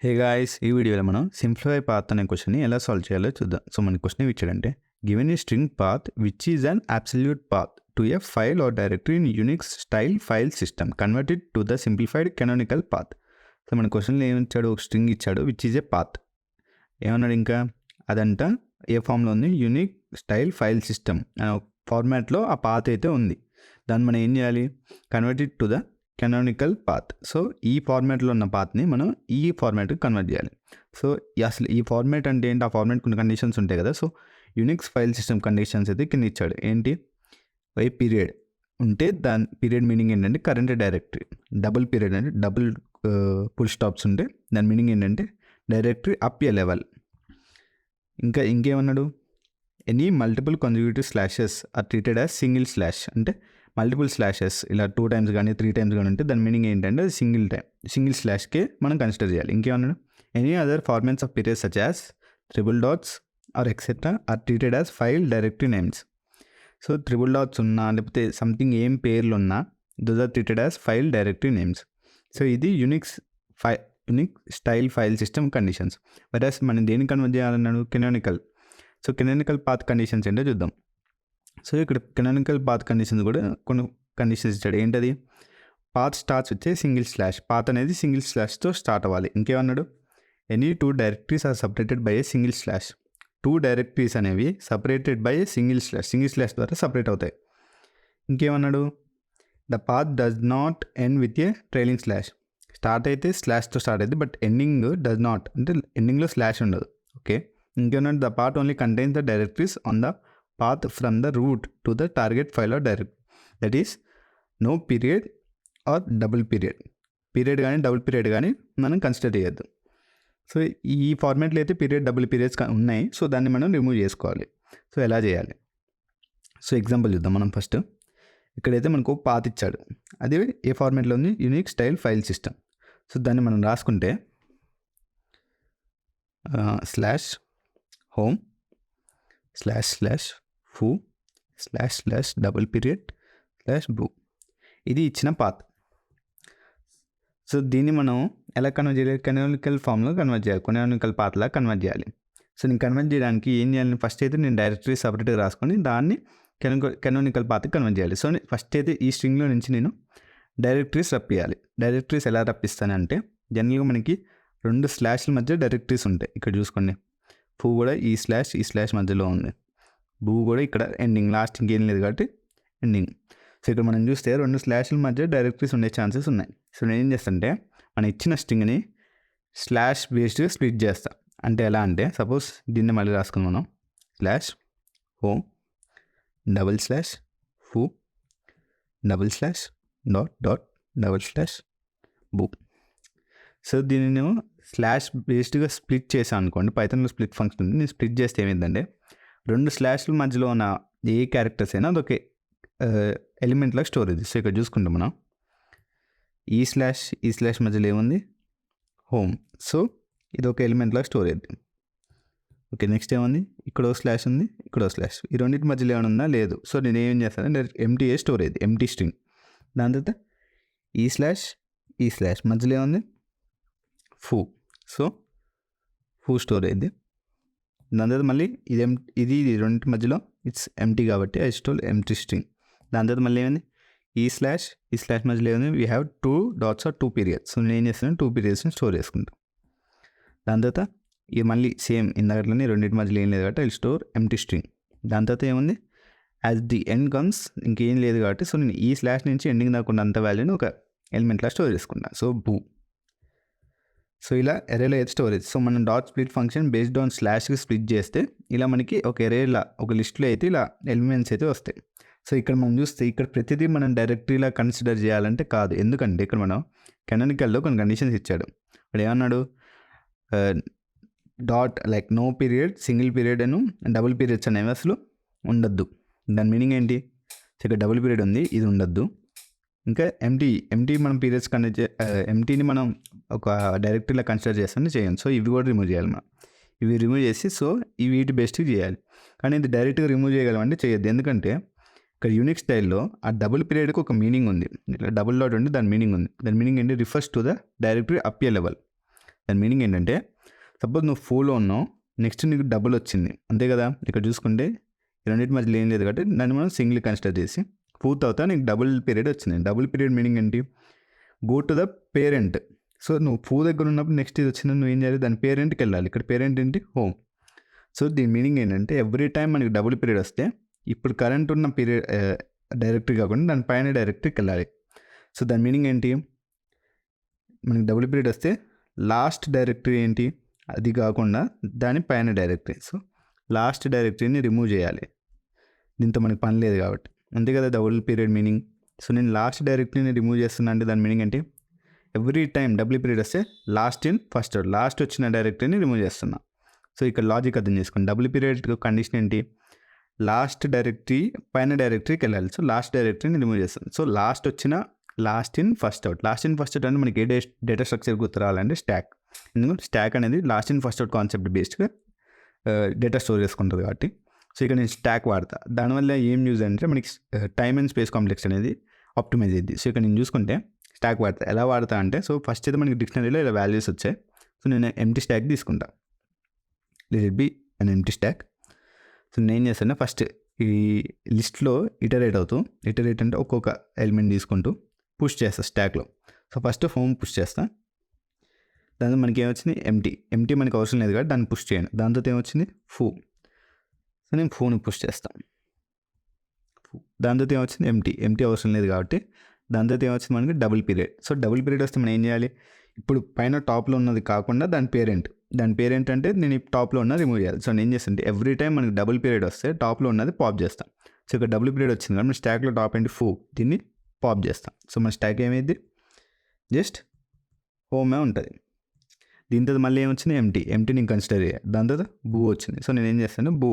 Hey guys, ఈ వీడియోలో మనం సింప్లిఫై పాత్ అనే క్వశ్చన్ని ఎలా సాల్వ్ చేయాలో చూద్దాం. సో మన క్వశ్చన్ ఏమి ఇచ్చాడంటే, given a string path which is an absolute path to a file or directory in Unix style file system converted to the simplified canonical path. So మన క్వశ్చన్లో ఏమి ఇచ్చాడు, ఒక స్ట్రింగ్ ఇచ్చాడు విచ్ ఈజ్ ఏ పాత్. ఏమన్నాడు ఇంకా, అదంట ఏ ఫామ్లో ఉంది, యూనిక్ స్టైల్ ఫైల్ సిస్టమ్ అనే ఫార్మాట్లో ఆ పాత్ అయితే ఉంది. దాన్ని మనం ఏం చేయాలి, converted to the canonical path. So ఈ ఫార్మాట్లో ఉన్న పాత్ని మనం ఈ ఫార్మాట్కి కన్వర్ట్ చేయాలి. సో అసలు ఈ ఫార్మాట్ అంటే ఏంటి, ఆ ఫార్మాట్ కొన్ని కండిషన్స్ ఉంటాయి కదా. So Unix file system conditions అయితే కింద ఇచ్చాడు. ఏంటి, వై పీరియడ్ ఉంటే దాని పీరియడ్ మీనింగ్ ఏంటంటే కరెంట్ డైరెక్టరీ. డబుల్ పీరియడ్ అంటే డబుల్ ఫుల్ స్టాప్స్ ఉంటే దాని మీనింగ్ ఏంటంటే డైరెక్టరీ అప్ ఏ లెవెల్. ఇంకేమన్నాడు, any multiple consecutive slashes are treated as single slash. అంటే మల్టిపుల్ స్లాషెస్ ఇలా 2 times కానీ 3 times కానీ ఉంటే దాని మీనింగ్ ఏంటంటే అది సింగిల్ స్లాష్కే మనం కన్సిడర్ చేయాలి. ఇంకేమన్నాడు, any other formats of periods such as triple dots or etcetera are treated as file directory names. So triple dots ఉన్నా లేకపోతే సంథింగ్ ఏం పేర్లు ఉన్నా those are treated as file directory names. So ఇది Unix style file system conditions. Versus మనం దేనికి convert చేయాలన్నాడు, canonical. So canonical path conditions ఏంటో చూద్దాం. సో ఇక్కడ కెనానికల్ పాత్ కండిషన్స్ కూడా కొన్ని కండిషన్స్ ఇచ్చాడు. ఏంటది, పాత్ స్టార్ట్స్ వచ్చే సింగిల్ స్లాష్. పాత్ అనేది సింగిల్ స్లాష్తో స్టార్ట్ అవ్వాలి. ఇంకేమన్నాడు, any 2 directories are separated by a single slash. 2 directories అనేవి separated by a single slash ద్వారా సపరేట్ అవుతాయి. ఇంకేమన్నాడు, the path does not end with a trailing slash. Start అయితే స్లాష్తో స్టార్ట్ అయితే బట్ ఎండింగ్ డస్ నాట్, అంటే ఎండింగ్లో స్లాష్ ఉండదు. ఓకే. ఇంకేమన్నాడు, the path only contains the directories on the path from the root to the target file or directory. That is no period or double period కానీ double period కానీ మనం consider చేయొద్దు. So ఈ ఫార్మాట్లో అయితే period double periods ఉన్నాయి. So దాన్ని మనం రిమూవ్ చేసుకోవాలి. సో ఎలా చేయాలి, సో ఎగ్జాంపుల్ చూద్దాం మనం ఫస్ట్. ఇక్కడైతే మనకు పాత్ ఇచ్చాడు, అది ఏ ఫార్మాట్లో ఉంది, Unix style file system. So దాన్ని మనం రాసుకుంటే slash home slash foo slash double period slash brew. ఇది ఇచ్చిన పాత్. సో దీన్ని మనం ఎలా కన్వర్ట్ చేయాలి, కెనానికల్ ఫామ్లో కన్వర్ట్ చేయాలి, కెనానికల్ పాత్లా కన్వర్ట్ చేయాలి. సో నేను కన్వర్ట్ చేయడానికి ఏం చేయాలి, ఫస్ట్ అయితే నేను డైరెక్టరీ సపరేట్గా రాసుకొని దాన్ని కెనానికల్ పాత్కి కన్వర్ట్ చేయాలి. సో ఫస్ట్ అయితే ఈ స్ట్రింగ్లో నుంచి నేను డైరెక్టరీస్ రప్పియాలి. డైరెక్టరీస్ ఎలా రప్పిస్తానంటే, జనరల్గా మనకి 2 స్లాష్ల మధ్య డైరెక్టరీస్ ఉంటాయి. ఇక్కడ చూసుకోండి, ఫూ కూడా ఈ స్లాష్ మధ్యలో ఉంది, బూ కూడా ఇక్కడ ఎండింగ్, లాస్ట్ ఇంకేం లేదు కాబట్టి ఎండింగ్. సో ఇక్కడ మనం చూస్తే 2 స్లాష్ల మధ్య డైరెక్టరీస్ ఉండే ఛాన్సెస్ ఉన్నాయి. సో నేను ఏం చేస్తానంటే, మనం ఇచ్చిన స్ట్రింగ్ని స్లాష్ బేస్డ్గా స్ప్లిట్ చేస్తా. అంటే ఎలా అంటే, సపోజ్ దీన్ని మళ్ళీ రాసుకుందాం మనం, slash home double slash foo double slash dot double slash boo. So దీన్ని నేను స్లాష్ బేస్డ్గా స్ప్లిట్ చేశాను అనుకోండి, పైథాన్లో స్ప్లిట్ ఫంక్షన్ ఉంది. నేను స్ప్లిట్ చేస్తే ఏమైందంటే, 2 స్లాష్ల మధ్యలో ఉన్న ఏ క్యారెక్టర్స్ అయినా అదొక ఎలిమెంట్లా స్టోరేజ్. సో ఇక్కడ చూసుకుంటాం మనం, ఈ స్లాష్ మధ్యలో ఏముంది, హోమ్. సో ఇది ఒక ఎలిమెంట్లా స్టోరేజ్. ఓకే, నెక్స్ట్ ఏముంది, ఇక్కడ స్లాష్ ఉంది, ఇక్కడ స్లాష్, ఈ రెండింటి మధ్యలో ఏమైనా ఉందా, లేదు. సో నేను ఏం చేస్తాను, direct empty storage, empty string. దాని తర్వాత ఈ స్లాష్ మధ్యలో ఏముంది, ఫూ. So ఫూ storage. దాని తర్వాత మళ్ళీ ఇది రెండింటి మధ్యలో ఇట్స్ ఎంటీ కాబట్టి ఐ స్టోర్ ఎంటీ స్ట్రింగ్. దాని తర్వాత మళ్ళీ ఏమైంది, ఈ స్లాష్ మధ్యలో ఏమైంది, we have 2 dots or 2 periods. So నేను ఏం చేస్తాను, 2 periodsని స్టోర్ చేసుకుంటాను. దాని తర్వాత ఇది మళ్ళీ సేమ్ ఇందాకట్లోనే రెండింటి మధ్యలో ఏం లేదు కాబట్టి ఐ స్టోర్ ఎంటీ స్ట్రింగ్. దాని తర్వాత ఏముంది, యాజ్ ది ఎండ్ కమ్స్, ఇంకేం లేదు కాబట్టి సో నేను ఈ స్లాష్ నుంచి ఎండింగ్ దాకుండా అంత వాల్యూని ఒక ఎలిమెంట్లా స్టోర్ చేసుకుంటాను. So boo. సో ఇలా ఎరేలో అయితే స్టోరేజ్. సో మనం dot split function based on స్లాష్కి స్ప్లిట్ చేస్తే ఇలా మనకి ఒక ఎరేలా ఒక లిస్ట్లో అయితే ఇలా ఎలిమెంట్స్ అయితే వస్తాయి. సో ఇక్కడ మనం చూస్తే ఇక్కడ ప్రతిదీ మనం డైరెక్టరీలా కన్సిడర్ చేయాలంటే కాదు. ఎందుకంటే ఇక్కడ మనం కెనానికల్లో కొన్ని కండిషన్స్ ఇచ్చాడు. ఇక్కడ ఏమన్నాడు, dot like no period, single period అను డబుల్ పీరియడ్స్ అనేవి అసలు ఉండద్దు. దాని మీనింగ్ ఏంటి, ఇక్కడ డబుల్ పీరియడ్ ఉంది, ఇది ఉండద్దు. ఇంకా ఎంటీ మనం పీరియడ్స్ ఎంటీని మనం ఒక డైరెక్టరీలా కన్సిడర్ చేస్తామని చేయండి. సో ఇవి కూడా రిమూవ్ చేయాలి మనం. ఇవి రిమూవ్ చేసి సో ఇవి వీటి బెస్ట్గా చేయాలి. కానీ ఇది డైరెక్ట్గా రిమూవ్ చేయగలమంటే చేయొద్దు. ఎందుకంటే ఇక్కడ యూనిక్ స్టైల్లో ఆ డబుల్ పీరియడ్కి ఒక మీనింగ్ ఉంది. ఇట్లా డబుల్ డాట్ ఉండి దాని మీనింగ్ ఉంది. దాని మీనింగ్ ఏంటి, refers to the directory up a level. దాని మీనింగ్ ఏంటంటే సపోజ్ నువ్వు ఫూలో ఉన్నావు, నెక్స్ట్ నీకు డబుల్ వచ్చింది అంతే కదా. ఇక్కడ చూసుకుంటే రెండింటి మధ్యలో ఏం లేదు కాబట్టి దాన్ని మనం సింగిల్ కన్సిడర్ చేసి ఫూ తర్వాత నీకు డబుల్ పీరియడ్ వచ్చింది. డబుల్ పీరియడ్ మీనింగ్ ఏంటి, go to the parent. So నువ్వు ఫూ దగ్గర ఉన్నప్పుడు నెక్స్ట్ ఇది వచ్చింది, నువ్వు ఏం చేయాలి, దాని పేరెంట్కి వెళ్ళాలి. ఇక్కడ పేరెంట్ ఏంటి, హోమ్. సో దీని మీనింగ్ ఏంటంటే ఎవ్రీ టైం మనకి డబుల్ పీరియడ్ వస్తే ఇప్పుడు కరెంట్ ఉన్న పీరియడ్ డైరెక్టరీ కాకుండా దాని పైన డైరెక్టరీకి వెళ్ళాలి. సో దాని మీనింగ్ ఏంటి, మనకి డబుల్ పీరియడ్ వస్తే లాస్ట్ డైరెక్టరీ ఏంటి, అది కాకుండా దాని పైన డైరెక్టరీ. సో లాస్ట్ డైరెక్టరీని రిమూవ్ చేయాలి, దీంతో మనకి పని లేదు కాబట్టి, అంతే కదా డబుల్ పీరియడ్ మీనింగ్. సో నేను లాస్ట్ డైరెక్టరీని రిమూవ్ చేస్తున్నా అంటే దాని మీనింగ్ ఏంటి, ఎవ్రీ టైం డబుల్ పీరియడ్ వస్తే last in first out, last వచ్చిన డైరెక్టరీని రిమూవ్ చేస్తున్నా. సో ఇక్కడ లాజిక్ అర్థం చేసుకోండి. డబుల్ పీరియడ్ కండిషన్ ఏంటి, లాస్ట్ డైరెక్టరీ పైన డైరెక్టరీకి వెళ్ళాలి. సో లాస్ట్ డైరెక్టరీని రిమూవ్ చేస్తాను. సో లాస్ట్ వచ్చిన last in first out. Last in first out అంటే మనకి ఏ డేటా స్ట్రక్చర్ గుర్తు రావాలంటే స్టాక్. ఎందుకంటే స్టాక్ అనేది last in first out concept బేస్డ్గా డేటా స్టోర్ చేసుకుంటుంది కాబట్టి. సో ఇక్కడ నేను స్టాక్ వాడతా. దానివల్ల ఏం యూజ్ అంటే మనకి టైమ్ అండ్ స్పేస్ కాంప్లెక్స్ అనేది ఆప్టిమైజ్ అయ్యింది. సో ఇక్కడ నేను చూసుకుంటే స్టాక్ వాడతా. ఎలా వాడతా అంటే, సో ఫస్ట్ అయితే మనకి డిక్షనరీలో ఇలా వాల్యూస్ వచ్చాయి. సో నేను ఎంటీ స్టాక్ తీసుకుంటా, let it B and empty stack. So నేను ఏం చేస్తాను, ఫస్ట్ ఈ లిస్ట్లో ఇటరేట్ అంటే ఒక్కొక్క ఎలిమెంట్ తీసుకుంటూ పుష్ చేస్తా స్టాక్లో. సో ఫస్ట్ హోమ్ పుష్ చేస్తా, దాంతో మనకి ఏమొచ్చింది ఎంటీ మనకి అవసరం లేదు కాబట్టి దాన్ని పుష్ చేయను. దాంతో ఏమొచ్చింది ఫూ. సో నేను ఫూని పుష్ చేస్తాను. దాంతో ఏమొచ్చింది ఎంటీ అవసరం లేదు కాబట్టి దాంతో ఏమొచ్చింది మనకి double period. So double period వస్తే మనం ఏం చేయాలి, ఇప్పుడు పైన టాప్లో ఉన్నది కాకుండా దాని పేరెంట్ అంటే నేను ఈ టాప్లో ఉన్నది రిమూవ్ చేయాలి. సో నేను ఏం చేస్తాను, ఎవ్రీ టైం మనకి డబుల్ పీరియడ్ వస్తే టాప్లో ఉన్నది పాప్ చేస్తాం. సో ఇక్కడ డబుల్ పీరియడ్ వచ్చింది కాబట్టి మన స్టాక్లో టాప్ ఏంటి ఫూ, దీన్ని పాప్ చేస్తాం. సో మన స్టాక్ ఏమైంది, జస్ట్ హోమే ఉంటుంది. దీంతో మళ్ళీ ఏమొచ్చింది ఎంటీ నేను కన్సిడర్ చేయాలి. దాని తర్వాత బూ వచ్చింది. సో నేను ఏం చేస్తాను బూ.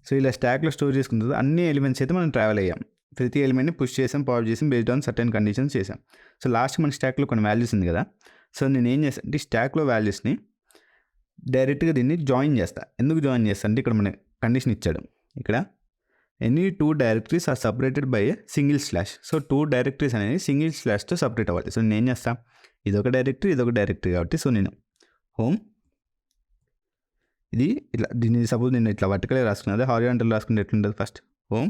సో ఇలా స్టాక్లో స్టోర్ చేసుకున్న తర్వాత అన్ని ఎలిమెంట్స్ అయితే మనం ట్రావెల్ అయ్యాం. ప్రతి ఎలిమెంట్ని పుష్ చేసాం, పాప్ చేసాం, బేస్డ్ ఆన్ సర్టెన్ కండిషన్స్ చేసాం. సో లాస్ట్ మన స్టాక్లో కొన్ని వాల్యూస్ ఉంది కదా. సో నేను ఏం చేస్తాను అంటే స్టాక్లో వాల్యూస్ని డైరెక్ట్గా దీన్ని జాయిన్ చేస్తా. ఎందుకు జాయిన్ చేస్తా అంటే ఇక్కడ మన కండిషన్ ఇచ్చాడు, ఇక్కడ any 2 directories are separated by a single slash. So 2 directories అనేది సింగిల్ స్లాష్తో సపరేట్ అవ్వాలి. సో నేను ఏం చేస్తాను, ఇదొక డైరెక్టరీ కాబట్టి సో నేను హోమ్, ఇది ఇట్లా దీన్ని సపోజ్ నేను ఇట్లా వర్టికల్గా రాసుకున్నది, హారిజాంటల్ రాసుకుంటే ఎట్లుంటుంది, ఫస్ట్ హోమ్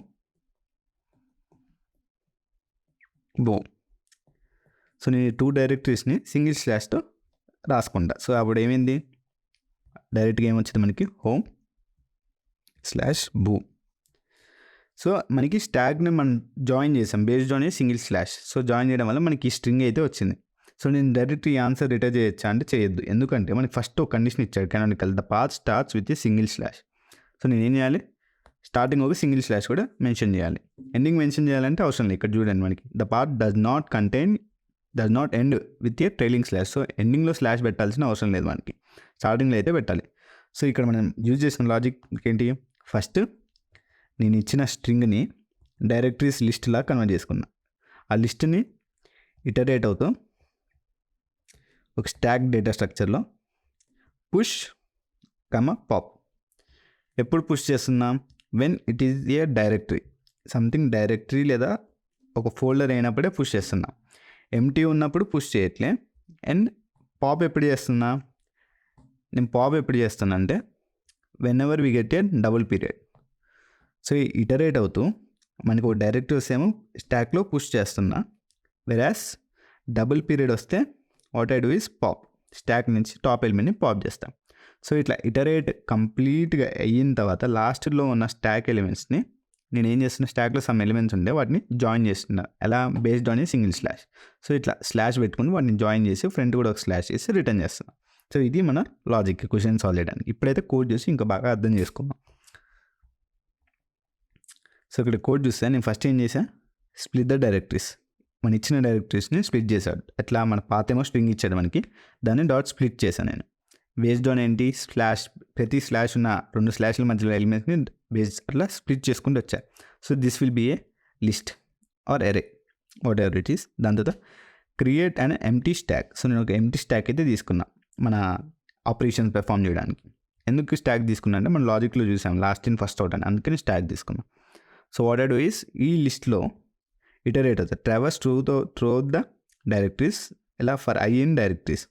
బోమ్. సో నేను 2 డైరెక్టరీస్ని సింగిల్ స్లాష్తో రాసుకుంటా. సో అప్పుడు ఏమైంది, డైరెక్ట్గా ఏమొచ్చింది మనకి హోమ్ స్లాష్ బూ. సో మనకి స్టాగ్ని మనం జాయిన్ చేసాం based on A single slash. So join చేయడం వల్ల మనకి ఈ స్ట్రింగ్ అయితే వచ్చింది. సో నేను డైరెక్ట్ ఈ ఆన్సర్ రిటర్న్ చేయొచ్చా అంటే చేయొద్దు, ఎందుకంటే మనకి ఫస్ట్ ఒక కండిషన్ ఇచ్చాడు, canonical the path starts with a single slash. So నేను ఏం చేయాలి, స్టార్టింగ్ ఒక సింగిల్ స్లాష్ కూడా మెన్షన్ చేయాలి. ఎండింగ్ మెన్షన్ చేయాలంటే అవసరం లేదు. ఇక్కడ చూడండి మనకి the path does not end with a trailing slash. So ఎండింగ్లో స్లాష్ పెట్టాల్సిన అవసరం లేదు మనకి, స్టార్టింగ్లో అయితే పెట్టాలి. సో ఇక్కడ మనం యూజ్ చేసిన లాజిక్ ఏంటి, ఫస్ట్ నేను ఇచ్చిన స్ట్రింగ్ని డైరెక్టరీస్ లిస్ట్లా కన్వర్ట్ చేసుకున్నా. ఆ లిస్ట్ని ఇటరేట్ అవుతూ ఒక స్టాక్ డేటా స్ట్రక్చర్లో పుష్ పాప్. ఎప్పుడు పుష్ చేస్తున్నాం, when it is a directory, something directory లేదా ఒక ఫోల్డర్ అయినప్పుడే పుష్ చేస్తున్నాం. ఎంటీ ఉన్నప్పుడు పుష్ చేయట్లే. అండ్ పాప్ ఎప్పుడు చేస్తున్నా, నేను పాప్ ఎప్పుడు చేస్తున్నా అంటే whenever we get a double period. So iterate అవుతూ మనకు ఒక డైరెక్టరీస్ ఏమో స్టాక్లో పుష్ చేస్తున్నా, వెరాస్ డబుల్ పీరియడ్ వస్తే what I do is pop, stack నుంచి టాప్ ఎలిమెంట్ని పాప్ చేస్తాం. సో ఇట్లా ఇటరేట్ కంప్లీట్గా అయిన తర్వాత లాస్ట్లో ఉన్న స్టాక్ ఎలిమెంట్స్ని నేను ఏం చేస్తున్నా, స్టాక్లో సమ్ ఎలిమెంట్స్ ఉండే వాటిని జాయిన్ చేస్తున్నా. ఎలా, based on A single slash. So ఇట్లా స్లాష్ పెట్టుకుని వాటిని జాయిన్ చేసి ఫ్రంట్ కూడా ఒక స్లాష్ చేసి రిటర్న్ చేస్తున్నాం. సో ఇది మన లాజిక్ క్వశ్చన్ సాల్వ్ చేయడానికి. ఇప్పుడైతే కోడ్ చూసి ఇంకా బాగా అర్థం చేసుకున్నాం. సో ఇక్కడ కోడ్ చూస్తే నేను ఫస్ట్ ఏం చేసా, స్ప్లిట్ ద డైరెక్టరీస్, మన ఇచ్చిన డైరెక్టరీస్ని స్ప్లిట్ చేశాడు. అట్లా మన పాత ఏమో స్ట్రింగ్ ఇచ్చాడు మనకి, దాన్ని డాట్ స్ప్లిట్ చేశాను నేను. బేస్డ్ ఆన్ ఏంటి, స్లాష్, ప్రతి స్లాష్ ఉన్న 2 స్లాష్ల మధ్యలో ఎలిమెంట్స్ని బేస్డ్ అట్లా స్ప్లిట్ చేసుకుంటూ వచ్చా. So this will be a list or array, whatever it is. దాని తర్వాత create and empty stack. So నేను ఒక ఎంటీ స్టాక్ అయితే తీసుకున్నా మన ఆపరేషన్స్ పెర్ఫామ్ చేయడానికి. ఎందుకు స్టాక్ తీసుకున్నా అంటే మన లాజిక్లో చూసాం లాస్ట్ ఇన్ ఫస్ట్ అవుట్ అని, అందుకని స్టాక్ తీసుకున్నాం. So what I do is, ఈ లిస్ట్లో ఇటరేట్ అవుతుంది, ట్రావర్స్ త్రూ ద డైరెక్టరీస్, ఎలా for I in directories.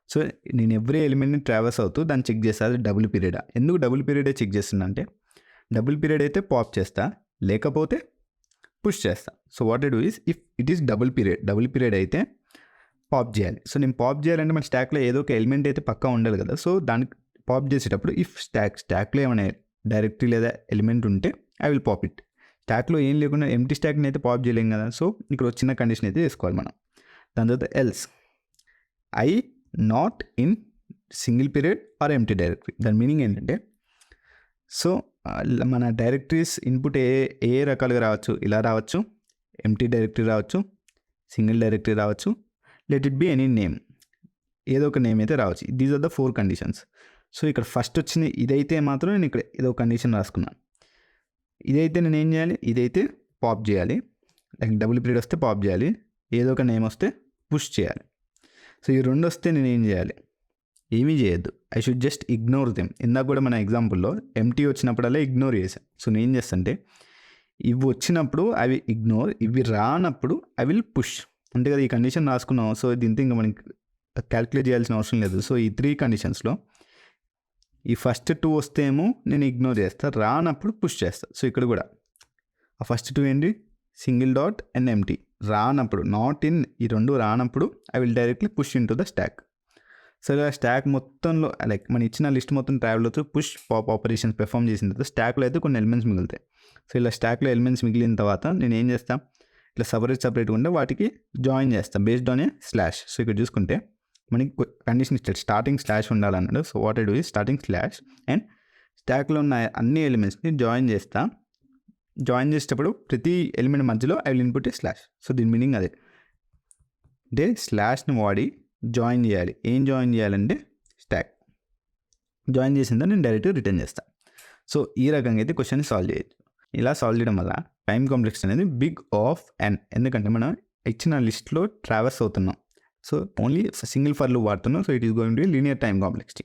So నేను ఎవ్రీ ఎలిమెంట్ని ట్రావర్స్ అవుతూ దాన్ని చెక్ చేస్తా, అది డబుల్ పీరియడా. ఎందుకు డబుల్ పీరియడే చెక్ చేస్తున్నా అంటే డబుల్ పీరియడ్ అయితే పాప్ చేస్తా, లేకపోతే పుష్ చేస్తా. So what I do is if it is double period అయితే పాప్ చేయాలి. సో నేను పాప్ చేయాలంటే మన స్టాక్లో ఏదో ఒక ఎలిమెంట్ అయితే పక్కా ఉండాలి కదా. సో దానికి పాప్ చేసేటప్పుడు ఇఫ్ స్టాక్లో ఏమైనా డైరెక్టరీ లేదా ఎలిమెంట్ ఉంటే ఐ విల్ పాప్ ఇట్. స్టాక్లో ఏం లేకుండా ఎంటీ స్టాక్ని అయితే పాప్ చేయలేం కదా. సో ఇక్కడ వచ్చిన కండిషన్ అయితే వేసుకోవాలి మనం. దాని తర్వాత else I not in single period or empty directory. దాని మీనింగ్ ఏంటంటే సో మన డైరెక్టరీస్ ఇన్పుట్ ఏ రకాలుగా రావచ్చు, ఇలా రావచ్చు, ఎంటీ డైరెక్టరీ రావచ్చు, సింగిల్ డైరెక్టరీ రావచ్చు, let it be any name, ఏదో ఒక నేమ్ అయితే రావచ్చు. These are the 4 conditions. So ఇక్కడ ఫస్ట్ వచ్చిన ఇదైతే మాత్రం నేను ఇక్కడ ఏదో కండిషన్ రాసుకున్నాను. ఇదైతే నేను ఏం చేయాలి, ఇదైతే పాప్ చేయాలి, లైక్ డబుల్ పీరియడ్ వస్తే పాప్ చేయాలి, ఏదో ఒక నేమ్ వస్తే పుష్ చేయాలి. సో ఈ రెండు వస్తే నేను ఏం చేయాలి, ఏమీ చేయొద్దు. I should just ignore them. ఇందాక కూడా మన ఎగ్జాంపుల్లో ఎంటీ వచ్చినప్పుడల్లా ఇగ్నోర్ చేశాను. సో నేను ఏం చేస్తానంటే ఇవి వచ్చినప్పుడు అవి ఇగ్నోర్, ఇవి రానప్పుడు ఐ విల్ పుష్. అంతే కదా, ఈ కండిషన్ రాసుకున్నాం. సో దీంతో ఇంకా మనకి క్యాలిక్యులేట్ చేయాల్సిన అవసరం లేదు. సో ఈ 3 కండిషన్స్లో ఈ ఫస్ట్ 2 వస్తే ఏమో నేను ఇగ్నోర్ చేస్తాను, రానప్పుడు పుష్ చేస్తాను. సో ఇక్కడ కూడా ఆ ఫస్ట్ 2 ఏంటి, సింగిల్ డాట్ అండ్ ఎంటీ. రానప్పుడు నాట్ ఇన్, ఈ 2 రానప్పుడు I will directly push in to the stock. So ఇలా స్టాక్ మొత్తంలో లైక్ మన ఇచ్చిన లిస్ట్ మొత్తం ట్రావెల్ అవుతూ పుష్ పాప్ ఆపరేషన్స్ పెర్ఫామ్ చేసిన తర్వాత స్టాక్లో అయితే కొన్ని ఎలిమెంట్స్ మిగులుతాయి. సో ఇలా స్టాక్లో ఎలిమెంట్స్ మిగిలిన తర్వాత నేను ఏం చేస్తాను, ఇట్లా సపరేట్గా ఉంటే వాటికి జాయిన్ చేస్తాను based on a slash. So ఇక్కడ చూసుకుంటే మనకి కండిషన్ ఇచ్చాడు స్టార్టింగ్ స్లాష్ ఉండాలన్నాడు. So what I do is starting slash and స్టాక్లో ఉన్న అన్ని ఎలిమెంట్స్ని జాయిన్ చేస్తా. జాయిన్ చేసేటప్పుడు ప్రతి ఎలిమెంట్ మధ్యలో I will input A slash. So దీని మీనింగ్ అదే, అంటే స్లాష్ని వాడి జాయిన్ చేయాలి. ఏం జాయిన్ చేయాలంటే స్టాక్. జాయిన్ చేసిందా నేను డైరెక్ట్గా రిటర్న్ చేస్తాను. సో ఈ రకంగా అయితే క్వశ్చన్ని సాల్వ్ చేయొచ్చు. ఇలా సాల్వ్ చేయడం వల్ల టైం కాంప్లెక్స్ అనేది బిగ్ ఆఫ్ n, ఎందుకంటే మనం ఇచ్చిన లిస్ట్లో ట్రావర్స్ అవుతున్నాం. So only single for loop వాడుతున్నాం. So it is going to linear time complexity.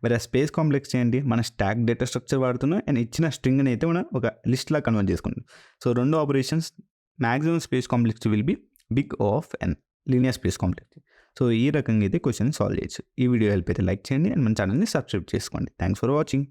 మరి ఆ స్పేస్ కాంప్లెక్సిటీ ఏంటి, మన స్టాక్ డేటా స్ట్రక్చర్ వాడుతున్నాం అండ్ ఇచ్చిన స్ట్రింగ్ని అయితే మనం ఒక లిస్ట్లా కన్వర్ట్ చేసుకుంటాం. So 2 operations maximum space complexity will be big of n, linear space complexity. So ఈ రకంగా అయితే క్వశ్చన్ సాల్వ్ చేయొచ్చు. ఈ వీడియో హెల్ప్ అయితే లైక్ చేయండి అండ్ మన ఛానల్ని సబ్స్క్రైబ్ చేసుకోండి. Thanks for watching.